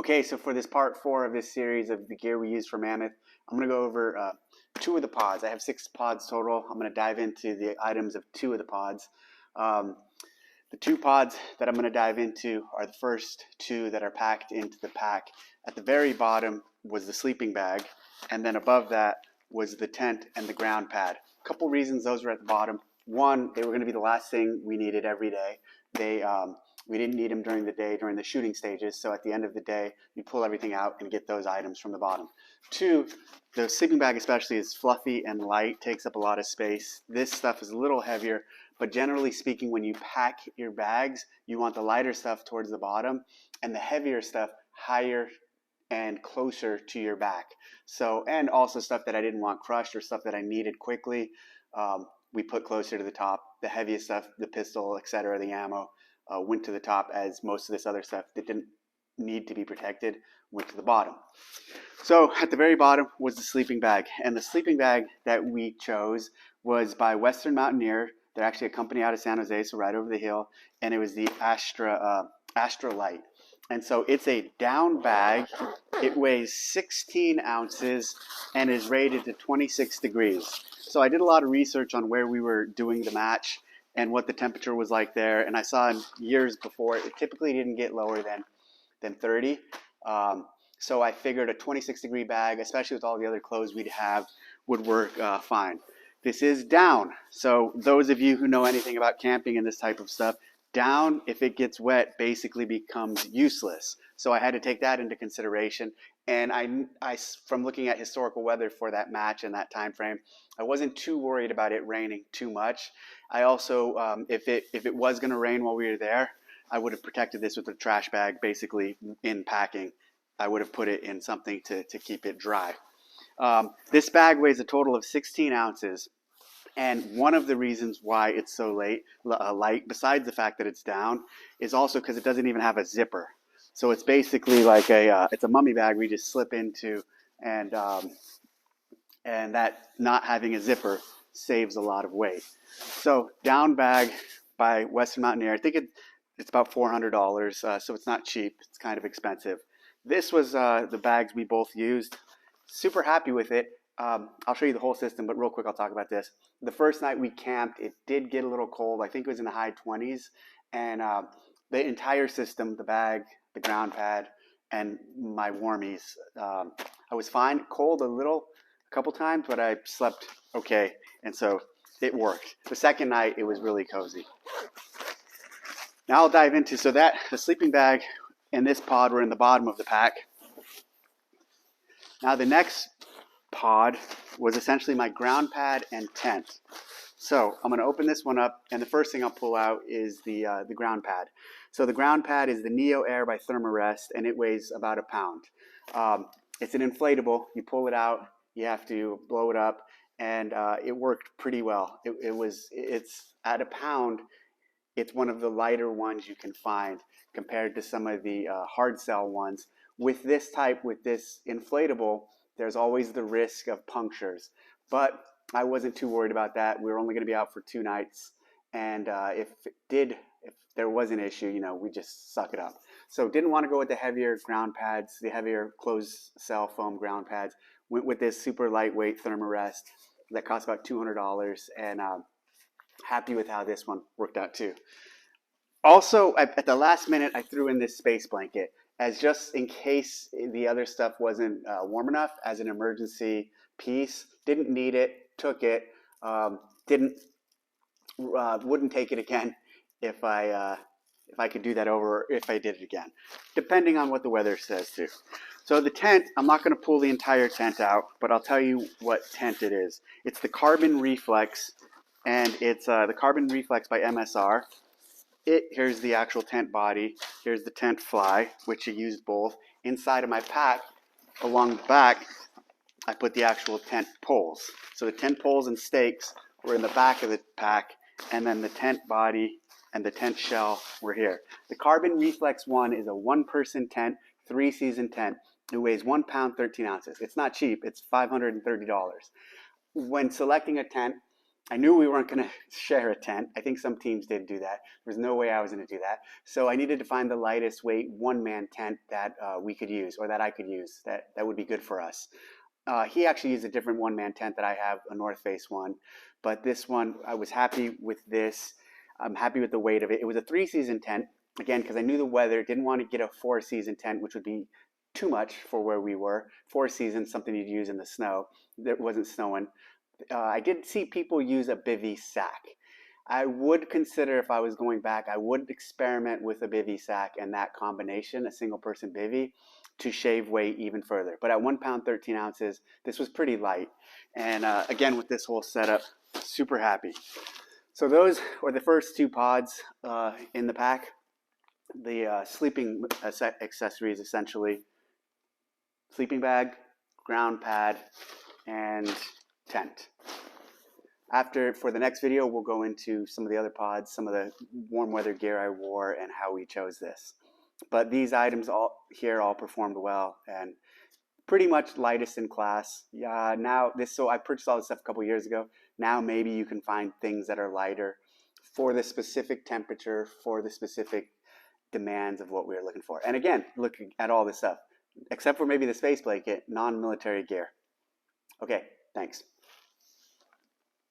Okay, so for this part 4 of this series of the gear we use for Mammoth, I'm going to go over 2 of the pods. I have 6 pods total. I'm going to dive into the items of 2 of the pods. Um, the 2 pods that I'm going to dive into are the first 2 that are packed into the pack. At the very bottom was the sleeping bag, and then above that was the tent and the ground pad. A couple reasons those were at the bottom. One, they were going to be the last thing we needed every day. We didn't need them during the day, during the shooting stages, so at the end of the day, you pull everything out and get those items from the bottom. 2, the sleeping bag especially is fluffy and light, takes up a lot of space. This stuff is a little heavier, but generally speaking, when you pack your bags, you want the lighter stuff towards the bottom and the heavier stuff higher and closer to your back. So, and also stuff that I didn't want crushed or stuff that I needed quickly, we put closer to the top. The heaviest stuff, the pistol, etc., the ammo, went to the top, as most of this other stuff that didn't need to be protected went to the bottom. So at the very bottom was the sleeping bag, and the sleeping bag that we chose was by Western Mountaineer. They're actually a company out of San Jose, so right over the hill, and it was the Astra Light. And so it's a down bag. It weighs 16 ounces and is rated to 26 degrees. So I did a lot of research on where we were doing the match and what the temperature was like there. And I saw in years before, it typically didn't get lower than 30. So I figured a 26 degree bag, especially with all the other clothes we'd have, would work fine. This is down. So those of you who know anything about camping and this type of stuff, down, if it gets wet, basically becomes useless. So I had to take that into consideration. And I from looking at historical weather for that match and that time frame, I wasn't too worried about it raining too much. I also, if it was going to rain while we were there, I would have protected this with a trash bag, basically in packing. I would have put it in something to keep it dry. This bag weighs a total of 16 ounces. And one of the reasons why it's so light, besides the fact that it's down, is also because it doesn't even have a zipper. So it's basically like it's a mummy bag we just slip into, and that not having a zipper saves a lot of weight. So down bag by Western Mountaineer. I think it's about $400, so it's not cheap. It's kind of expensive. This was the bags we both used. Super happy with it. I'll show you the whole system, but real quick, I'll talk about this. The first night we camped, it did get a little cold. I think it was in the high 20s. And the entire system, the bag, the ground pad, and my warmies, I was fine. Cold a couple times, but I slept okay. And so it worked. The second night, it was really cozy. Now I'll dive into, so that the sleeping bag and this pod were in the bottom of the pack. Now the next pod was essentially my ground pad and tent. So I'm going to open this one up, and the first thing I'll pull out is the ground pad. So the ground pad is the Neo Air by Thermarest, and it weighs about a pound. It's an inflatable. You pull it out, you have to blow it up, and it worked pretty well. It's at a pound. It's one of the lighter ones you can find compared to some of the hard sell ones. With this inflatable, there's always the risk of punctures, but I wasn't too worried about that. We were only going to be out for 2 nights, and if there was an issue, we just suck it up. So didn't want to go with the heavier ground pads, the heavier closed cell foam ground pads. Went with this super lightweight Thermarest that cost about $200, and happy with how this one worked out too. Also, at the last minute, I threw in this space blanket, as just in case the other stuff wasn't warm enough, as an emergency piece. Didn't need it, took it. Wouldn't take it again if I could do that over, or if I did it again, depending on what the weather says too. So the tent, I'm not going to pull the entire tent out, but I'll tell you what tent it is. It's the Carbon Reflex, and it's the Carbon Reflex by MSR. Here's the actual tent body. Here's the tent fly, which I used both. Inside of my pack, along the back, I put the actual tent poles. So the tent poles and stakes were in the back of the pack, and then the tent body and the tent shell were here. The Carbon Reflex 1 is a 1-person tent, 3-season tent. It weighs 1 pound, 13 ounces. It's not cheap. It's $530. When selecting a tent, I knew we weren't going to share a tent. I think some teams did do that. There's no way I was going to do that. So I needed to find the lightest weight one-man tent that we could use, or that I could use, that would be good for us. He actually used a different one-man tent that I have, a North Face one. But this one, I was happy with this. I'm happy with the weight of it. It was a 3-season tent, again, because I knew the weather. Didn't want to get a 4-season tent, which would be too much for where we were. 4 seasons, something you'd use in the snow. It wasn't snowing. I did see people use a bivy sack. I would consider, if I was going back, I would experiment with a bivy sack and that combination, a single person bivy, to shave weight even further. But at 1 pound 13 ounces, this was pretty light. And again, with this whole setup, super happy. So those were the first 2 pods in the pack. The sleeping accessories, essentially: sleeping bag, ground pad, and tent. For the next video, we'll go into some of the other pods, some of the warm weather gear I wore, and how we chose this. But these items all performed well and pretty much lightest in class. So I purchased all this stuff a couple years ago. Now maybe you can find things that are lighter for the specific temperature, for the specific demands of what we are looking for. And again, looking at all this stuff, except for maybe the space blanket, non-military gear. Okay, thanks.